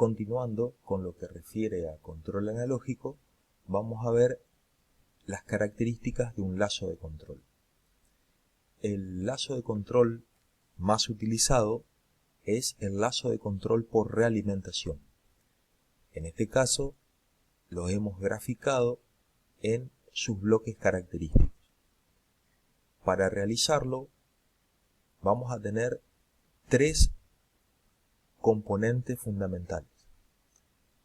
Continuando con lo que refiere a control analógico, vamos a ver las características de un lazo de control. El lazo de control más utilizado es el lazo de control por realimentación. En este caso, lo hemos graficado en sus bloques característicos. Para realizarlo, vamos a tener tres componentes fundamentales.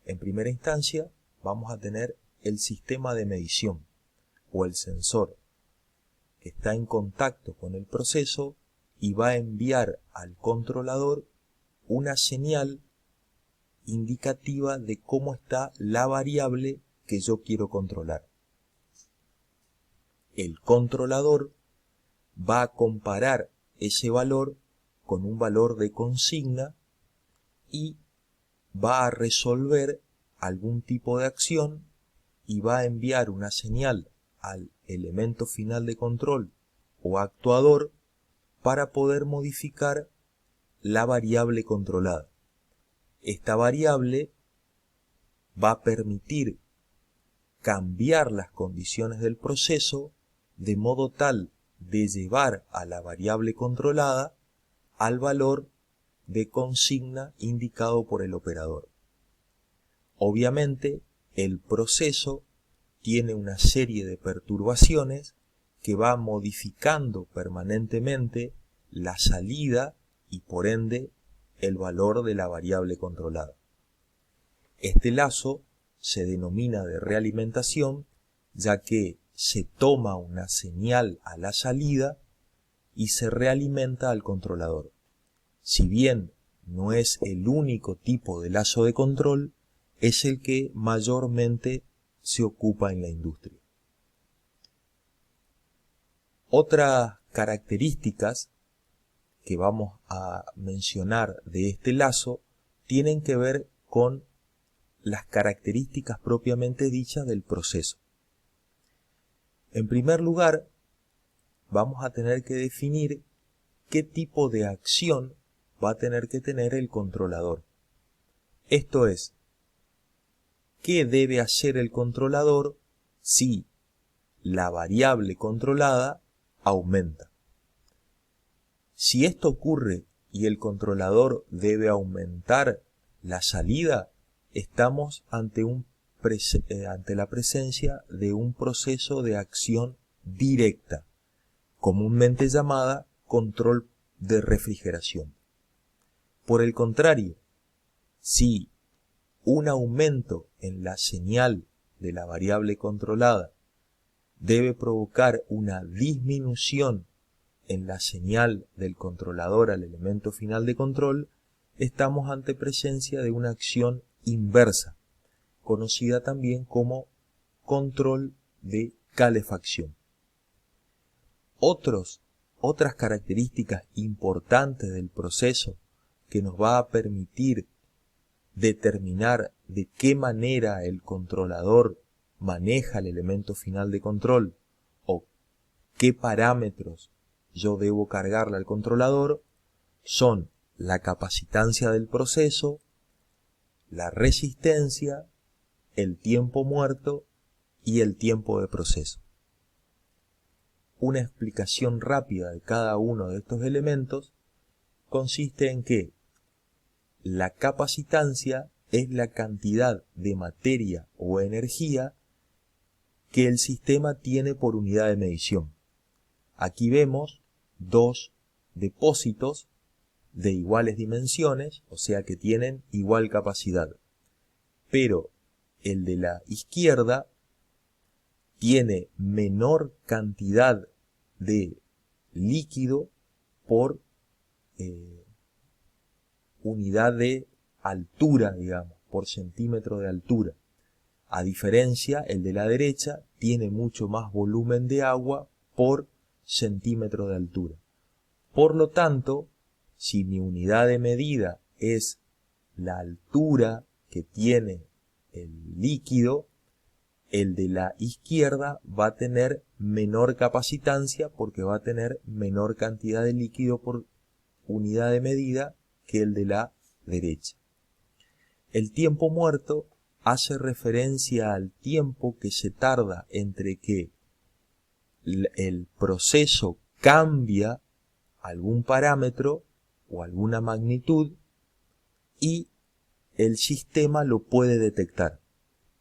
En primera instancia, vamos a tener el sistema de medición o el sensor, que está en contacto con el proceso y va a enviar al controlador una señal indicativa de cómo está la variable que yo quiero controlar. El controlador va a comparar ese valor con un valor de consigna y va a resolver algún tipo de acción y va a enviar una señal al elemento final de control o actuador para poder modificar la variable controlada. Esta variable va a permitir cambiar las condiciones del proceso de modo tal de llevar a la variable controlada al valor de consigna indicado por el operador. Obviamente, el proceso tiene una serie de perturbaciones que va modificando permanentemente la salida y por ende el valor de la variable controlada. Este lazo se denomina de realimentación ya que se toma una señal a la salida y se realimenta al controlador. Si bien no es el único tipo de lazo de control, es el que mayormente se ocupa en la industria. Otras características que vamos a mencionar de este lazo tienen que ver con las características propiamente dichas del proceso. En primer lugar, vamos a tener que definir qué tipo de acción va a tener que tener el controlador. Esto es, ¿qué debe hacer el controlador si la variable controlada aumenta? Si esto ocurre y el controlador debe aumentar la salida, estamos ante la presencia de un proceso de acción directa, comúnmente llamada control de refrigeración. Por el contrario, si un aumento en la señal de la variable controlada debe provocar una disminución en la señal del controlador al elemento final de control, estamos ante presencia de una acción inversa, conocida también como control de calefacción. Otras características importantes del proceso que nos va a permitir determinar de qué manera el controlador maneja el elemento final de control o qué parámetros yo debo cargarle al controlador son la capacitancia del proceso, la resistencia, el tiempo muerto y el tiempo de proceso. Una explicación rápida de cada uno de estos elementos consiste en que la capacitancia es la cantidad de materia o energía que el sistema tiene por unidad de medición. Aquí vemos dos depósitos de iguales dimensiones, o sea que tienen igual capacidad. Pero el de la izquierda tiene menor cantidad de líquido por unidad de altura, digamos, por centímetro de altura. A diferencia, el de la derecha tiene mucho más volumen de agua por centímetro de altura. Por lo tanto, si mi unidad de medida es la altura que tiene el líquido, el de la izquierda va a tener menor capacitancia porque va a tener menor cantidad de líquido por unidad de medida que el de la derecha. El tiempo muerto hace referencia al tiempo que se tarda entre que el proceso cambia algún parámetro o alguna magnitud y el sistema lo puede detectar.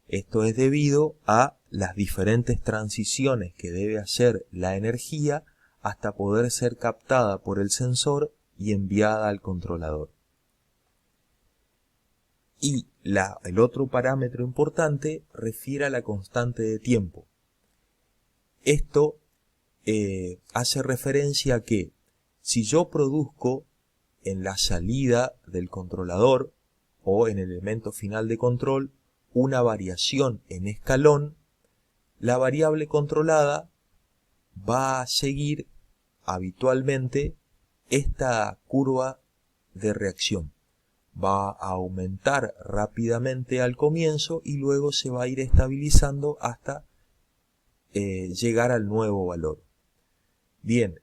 Esto es debido a las diferentes transiciones que debe hacer la energía hasta poder ser captada por el sensor y enviada al controlador. Y el otro parámetro importante refiere a la constante de tiempo. Esto hace referencia a que si yo produzco en la salida del controlador o en el elemento final de control una variación en escalón, la variable controlada va a seguir habitualmente esta curva de reacción. Va a aumentar rápidamente al comienzo y luego se va a ir estabilizando hasta llegar al nuevo valor. Bien,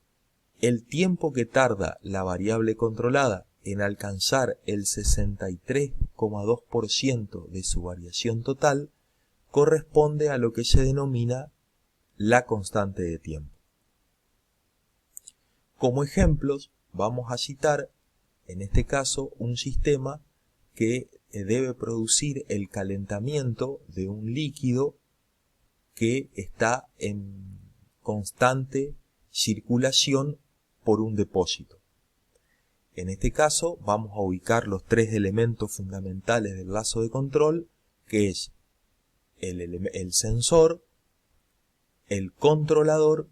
el tiempo que tarda la variable controlada en alcanzar el 63,2% de su variación total corresponde a lo que se denomina la constante de tiempo. Como ejemplos, vamos a citar, en este caso, un sistema que debe producir el calentamiento de un líquido que está en constante circulación por un depósito. En este caso vamos a ubicar los tres elementos fundamentales del lazo de control, que es el sensor, el controlador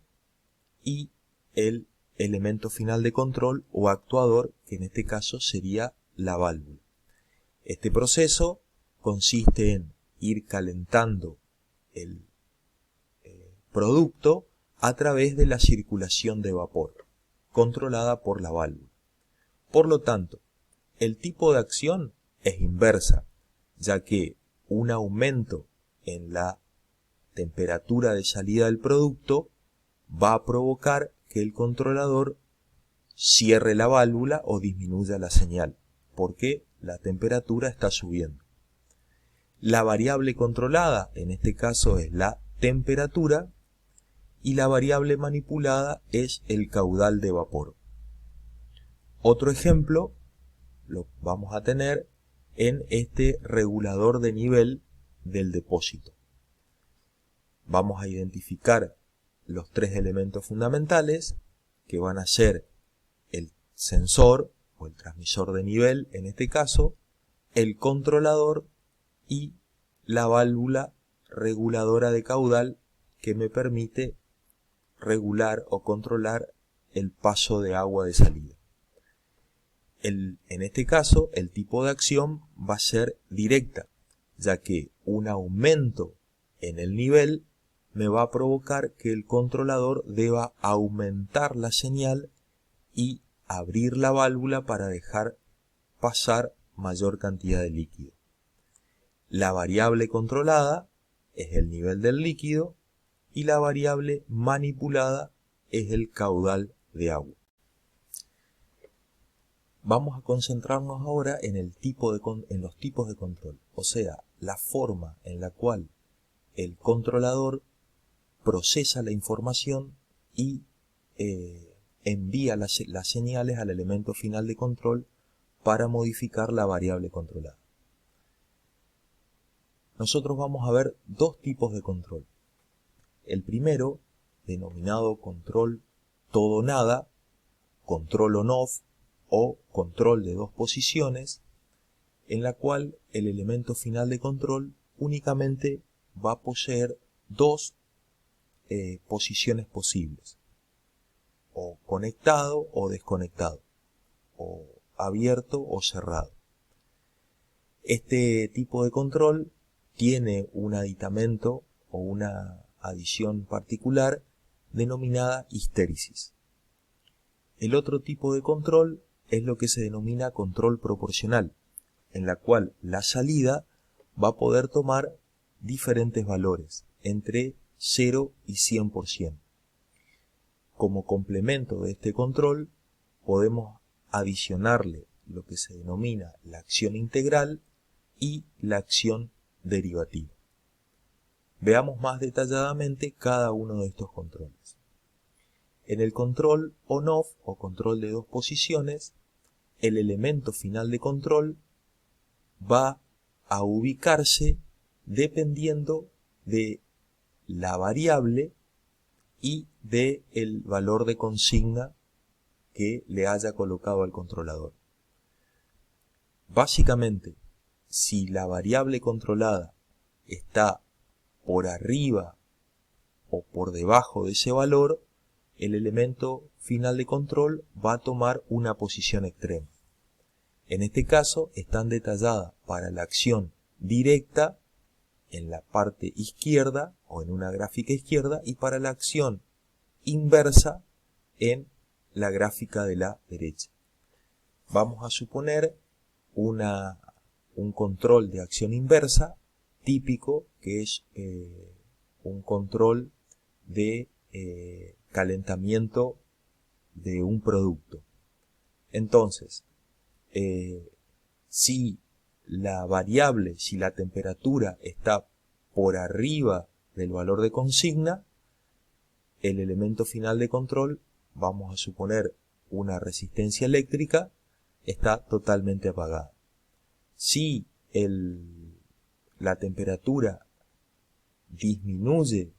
y el elemento final de control o actuador, que en este caso sería la válvula. Este proceso consiste en ir calentando el producto a través de la circulación de vapor, controlada por la válvula. Por lo tanto, el tipo de acción es inversa, ya que un aumento en la temperatura de salida del producto va a provocar que el controlador cierre la válvula o disminuya la señal, porque la temperatura está subiendo. La variable controlada, en este caso, es la temperatura, y la variable manipulada es el caudal de vapor. Otro ejemplo lo vamos a tener en este regulador de nivel del depósito. Vamos a identificar los tres elementos fundamentales, que van a ser el sensor o el transmisor de nivel, en este caso, el controlador y la válvula reguladora de caudal, que me permite regular o controlar el paso de agua de salida. En este caso, el tipo de acción va a ser directa, ya que un aumento en el nivel me va a provocar que el controlador deba aumentar la señal y abrir la válvula para dejar pasar mayor cantidad de líquido. La variable controlada es el nivel del líquido y la variable manipulada es el caudal de agua. Vamos a concentrarnos ahora en los tipos de control, o sea, la forma en la cual el controlador procesa la información y envía las señales al elemento final de control para modificar la variable controlada. Nosotros vamos a ver dos tipos de control. El primero, denominado control todo o nada, control on-off o control de dos posiciones, en la cual el elemento final de control únicamente va a poseer dos posiciones posibles, o conectado o desconectado, o abierto o cerrado. Este tipo de control tiene un aditamento o una adición particular denominada histéresis. El otro tipo de control es lo que se denomina control proporcional, en la cual la salida va a poder tomar diferentes valores, entre 0 y 100%. Como complemento de este control, podemos adicionarle lo que se denomina la acción integral y la acción derivativa. Veamos más detalladamente cada uno de estos controles. En el control on-off o control de dos posiciones, el elemento final de control va a ubicarse dependiendo de la variable y del valor de consigna que le haya colocado al controlador. Básicamente, si la variable controlada está por arriba o por debajo de ese valor, el elemento final de control va a tomar una posición extrema. En este caso están detalladas para la acción directa en la parte izquierda o en una gráfica izquierda y para la acción inversa en la gráfica de la derecha. Vamos a suponer un control de acción inversa típico que es un control de calentamiento de un producto. Entonces, si la variable, si la temperatura está por arriba del valor de consigna, el elemento final de control, vamos a suponer una resistencia eléctrica, está totalmente apagada. Si la temperatura disminuye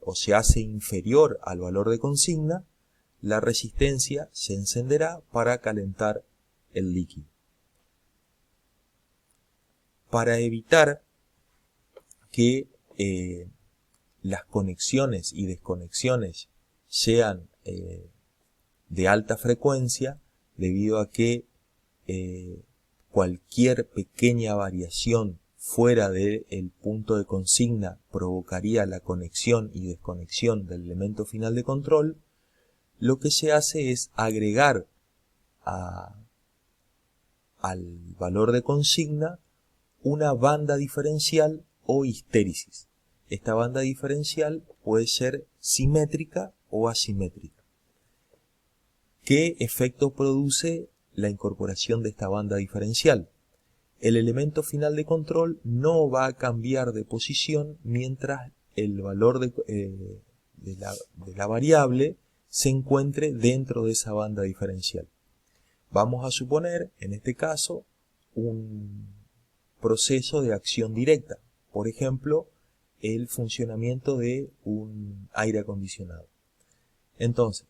o se hace inferior al valor de consigna, la resistencia se encenderá para calentar el líquido. Para evitar que las conexiones y desconexiones sean de alta frecuencia, debido a que cualquier pequeña variación fuera del punto de consigna provocaría la conexión y desconexión del elemento final de control, lo que se hace es agregar al valor de consigna una banda diferencial o histéresis. Esta banda diferencial puede ser simétrica o asimétrica. ¿Qué efecto produce la incorporación de esta banda diferencial? El elemento final de control no va a cambiar de posición mientras el valor de la variable se encuentre dentro de esa banda diferencial. Vamos a suponer, en este caso, un proceso de acción directa. Por ejemplo, el funcionamiento de un aire acondicionado. Entonces,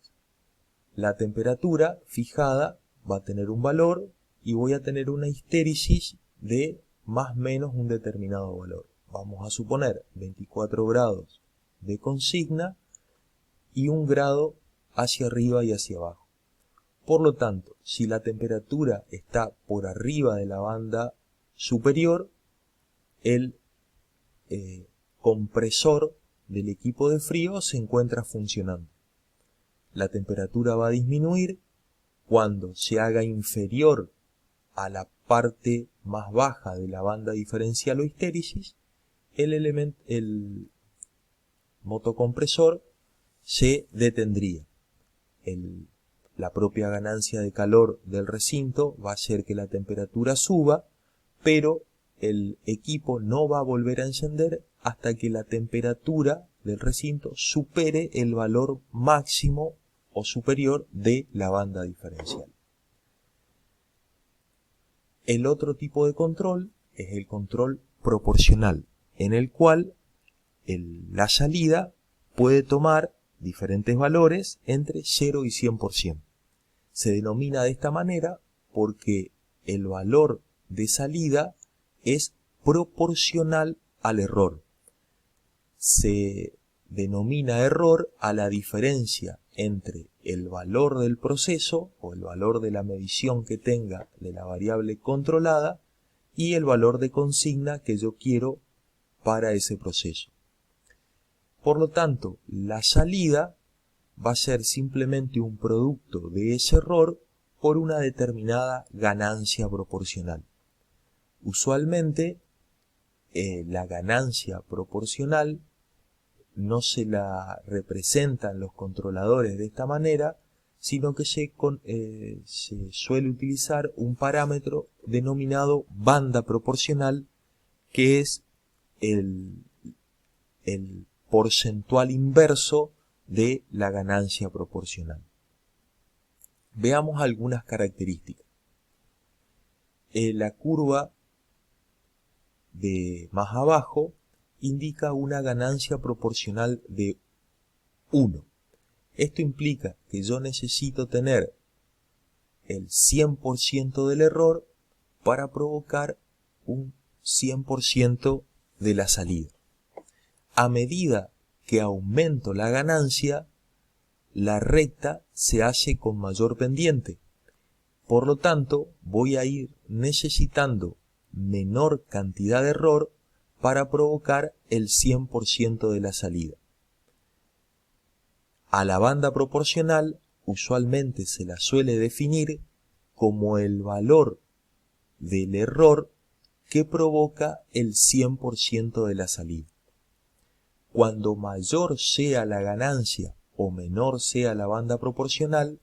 la temperatura fijada va a tener un valor y voy a tener una histéresis de más o menos un determinado valor. Vamos a suponer 24 grados de consigna y 1 grado hacia arriba y hacia abajo. Por lo tanto, si la temperatura está por arriba de la banda superior, el compresor del equipo de frío se encuentra funcionando. La temperatura va a disminuir cuando se haga inferior a la parte más baja de la banda diferencial o histéresis, el motocompresor se detendría. La propia ganancia de calor del recinto va a hacer que la temperatura suba, pero el equipo no va a volver a encender hasta que la temperatura del recinto supere el valor máximo o superior de la banda diferencial. El otro tipo de control es el control proporcional, en el cual la salida puede tomar diferentes valores entre 0 y 100%. Se denomina de esta manera porque el valor de salida es proporcional al error. Se denomina error a la diferencia entre el valor del proceso o el valor de la medición que tenga de la variable controlada y el valor de consigna que yo quiero para ese proceso. Por lo tanto, la salida va a ser simplemente un producto de ese error por una determinada ganancia proporcional. Usualmente, la ganancia proporcional no se la representan los controladores de esta manera, sino que se suele utilizar un parámetro denominado banda proporcional, que es el porcentual inverso de la ganancia proporcional. Veamos algunas características. La curva de más abajo indica una ganancia proporcional de 1. Esto implica que yo necesito tener el 100% del error para provocar un 100% de la salida. A medida que aumento la ganancia, la recta se hace con mayor pendiente. Por lo tanto, voy a ir necesitando menor cantidad de error para provocar el 100% de la salida. A la banda proporcional usualmente se la suele definir como el valor del error que provoca el 100% de la salida. Cuando mayor sea la ganancia o menor sea la banda proporcional,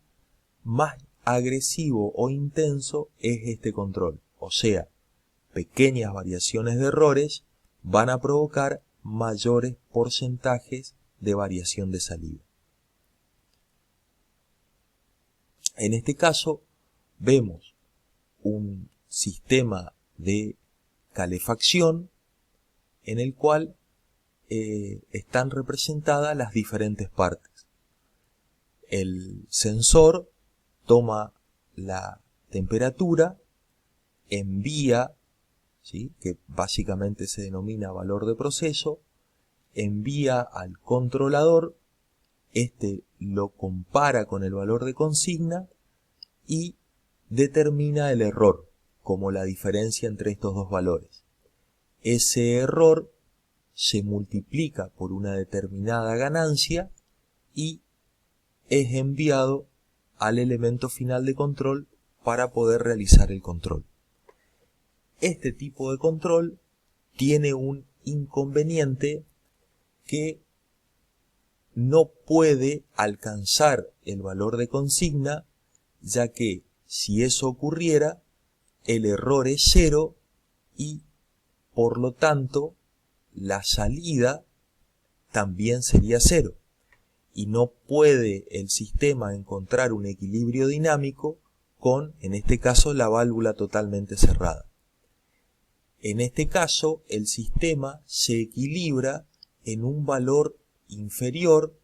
más agresivo o intenso es este control. O sea, pequeñas variaciones de errores van a provocar mayores porcentajes de variación de salida. En este caso, vemos un sistema de calefacción en el cual están representadas las diferentes partes. El sensor toma la temperatura, envía, ¿sí?, que básicamente se denomina valor de proceso, envía al controlador, este lo compara con el valor de consigna y determina el error como la diferencia entre estos dos valores. Ese error se multiplica por una determinada ganancia y es enviado al elemento final de control para poder realizar el control. Este tipo de control tiene un inconveniente, que no puede alcanzar el valor de consigna, ya que si eso ocurriera, el error es 0 y por lo tanto la salida también sería 0. Y no puede el sistema encontrar un equilibrio dinámico con, en este caso, la válvula totalmente cerrada. En este caso, el sistema se equilibra en un valor inferior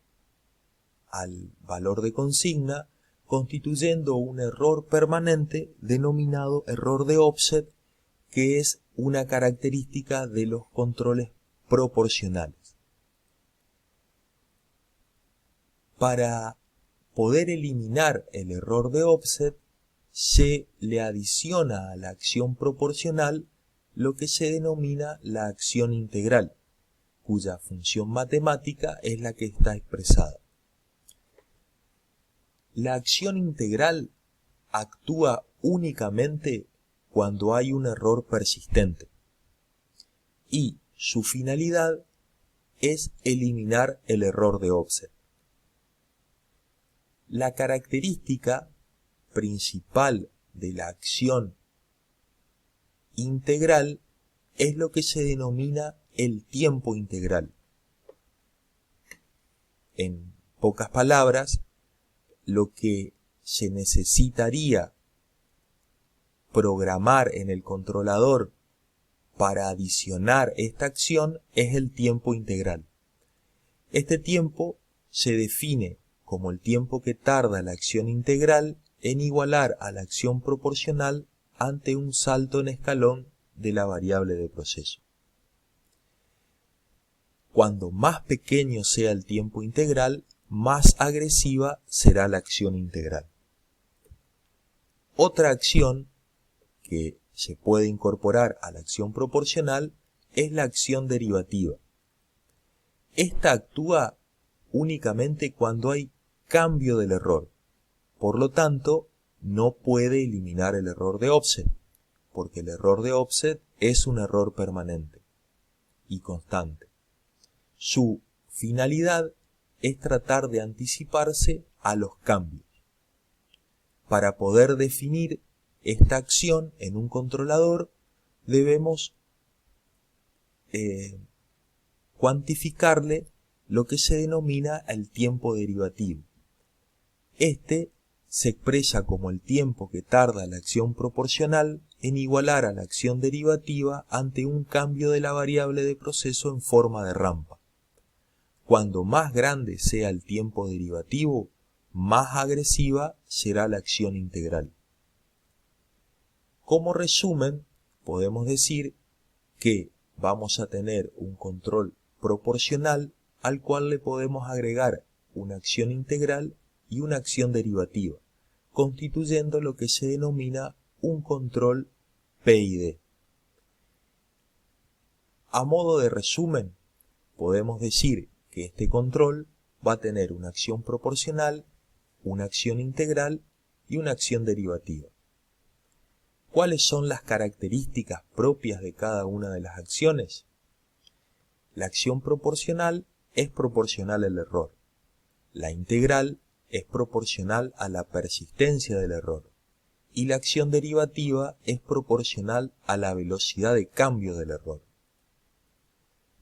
al valor de consigna, constituyendo un error permanente denominado error de offset, que es una característica de los controles proporcionales. Para poder eliminar el error de offset, se le adiciona a la acción proporcional lo que se denomina la acción integral, cuya función matemática es la que está expresada. La acción integral actúa únicamente cuando hay un error persistente y su finalidad es eliminar el error de offset. La característica principal de la acción integral es lo que se denomina el tiempo integral. En pocas palabras, lo que se necesitaría programar en el controlador para adicionar esta acción es el tiempo integral. Este tiempo se define como el tiempo que tarda la acción integral en igualar a la acción proporcional ante un salto en escalón de la variable de proceso. Cuando más pequeño sea el tiempo integral, más agresiva será la acción integral. Otra acción que se puede incorporar a la acción proporcional es la acción derivativa. Esta actúa únicamente cuando hay cambio del error. Por lo tanto, no puede eliminar el error de offset, porque el error de offset es un error permanente y constante. Su finalidad es tratar de anticiparse a los cambios. Para poder definir esta acción en un controlador, debemos cuantificarle lo que se denomina el tiempo derivativo. Este se expresa como el tiempo que tarda la acción proporcional en igualar a la acción derivativa ante un cambio de la variable de proceso en forma de rampa. Cuando más grande sea el tiempo derivativo, más agresiva será la acción integral. Como resumen, podemos decir que vamos a tener un control proporcional al cual le podemos agregar una acción integral y una acción derivativa, constituyendo lo que se denomina un control PID. A modo de resumen, podemos decir que este control va a tener una acción proporcional, una acción integral y una acción derivativa. ¿Cuáles son las características propias de cada una de las acciones? La acción proporcional es proporcional al error. La integral es proporcional a la persistencia del error. Y la acción derivativa es proporcional a la velocidad de cambio del error.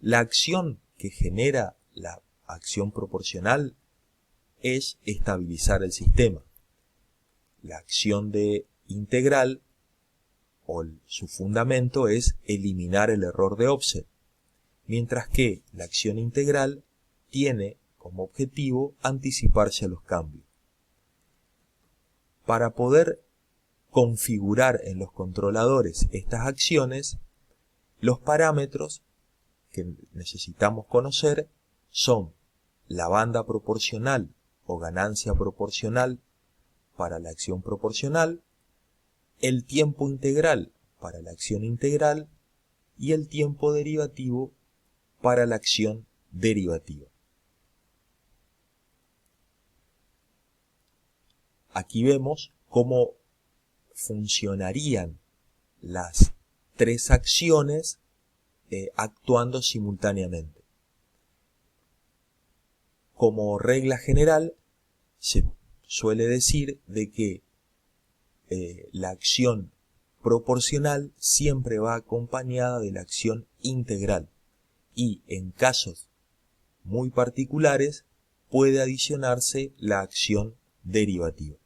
La acción que genera la acción proporcional es estabilizar el sistema. La acción de integral o su fundamento es eliminar el error de offset, mientras que la acción integral tiene como objetivo anticiparse a los cambios. Para poder configurar en los controladores estas acciones, los parámetros que necesitamos conocer son la banda proporcional o ganancia proporcional para la acción proporcional, el tiempo integral para la acción integral y el tiempo derivativo para la acción derivativa. Aquí vemos cómo funcionarían las tres acciones actuando simultáneamente. Como regla general, se suele decir de que la acción proporcional siempre va acompañada de la acción integral y en casos muy particulares puede adicionarse la acción derivativa.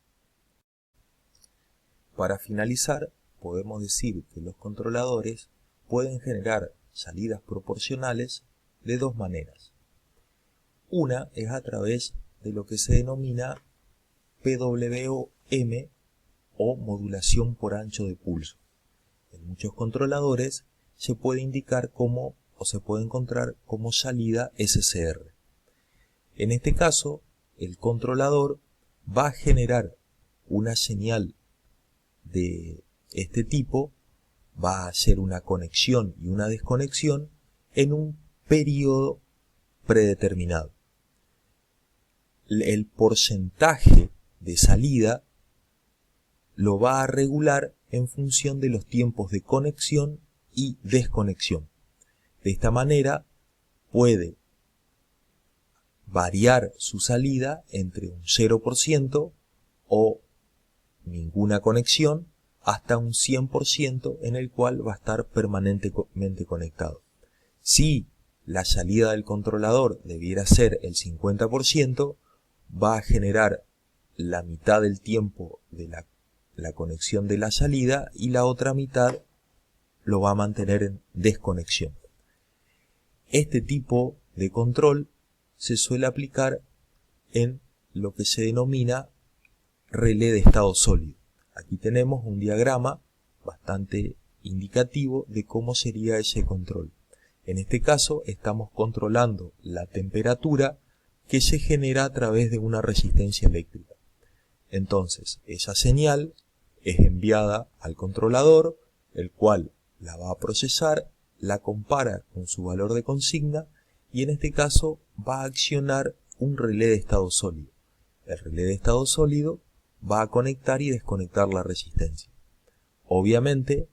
Para finalizar, podemos decir que los controladores pueden generar salidas proporcionales de dos maneras. Una es a través de lo que se denomina PWM o modulación por ancho de pulso. En muchos controladores se puede indicar como o se puede encontrar como salida SCR. En este caso, el controlador va a generar una señal de este tipo, va a hacer una conexión y una desconexión en un periodo predeterminado. El porcentaje de salida lo va a regular en función de los tiempos de conexión y desconexión. De esta manera puede variar su salida entre un 0% o ninguna conexión hasta un 100% en el cual va a estar permanentemente conectado. Si la salida del controlador debiera ser el 50%, va a generar la mitad del tiempo de la conexión de la salida y la otra mitad lo va a mantener en desconexión. Este tipo de control se suele aplicar en lo que se denomina relé de estado sólido. Aquí tenemos un diagrama bastante indicativo de cómo sería ese control. En este caso estamos controlando la temperatura que se genera a través de una resistencia eléctrica. Entonces, esa señal es enviada al controlador, el cual la va a procesar, la compara con su valor de consigna y en este caso va a accionar un relé de estado sólido. El relé de estado sólido va a conectar y desconectar la resistencia. Obviamente,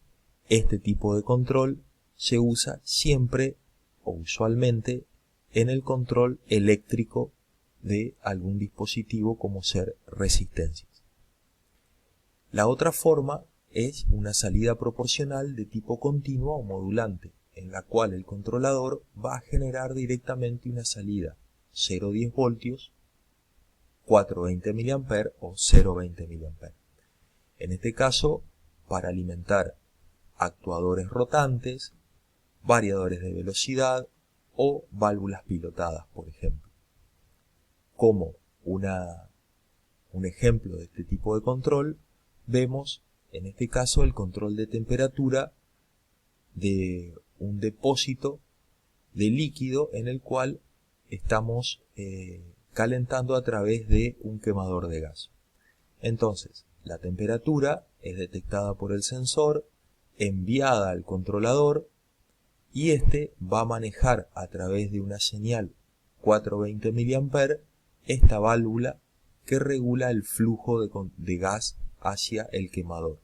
este tipo de control se usa siempre o usualmente en el control eléctrico de algún dispositivo como ser resistencias. La otra forma es una salida proporcional de tipo continuo o modulante, en la cual el controlador va a generar directamente una salida 0,10 voltios, 420 mA o 0,20 mA. En este caso, para alimentar actuadores rotantes, variadores de velocidad o válvulas pilotadas, por ejemplo. Como un ejemplo de este tipo de control, vemos en este caso el control de temperatura de un depósito de líquido en el cual estamos calentando a través de un quemador de gas. Entonces, la temperatura es detectada por el sensor, enviada al controlador, y este va a manejar a través de una señal 420 mA esta válvula que regula el flujo de gas hacia el quemador.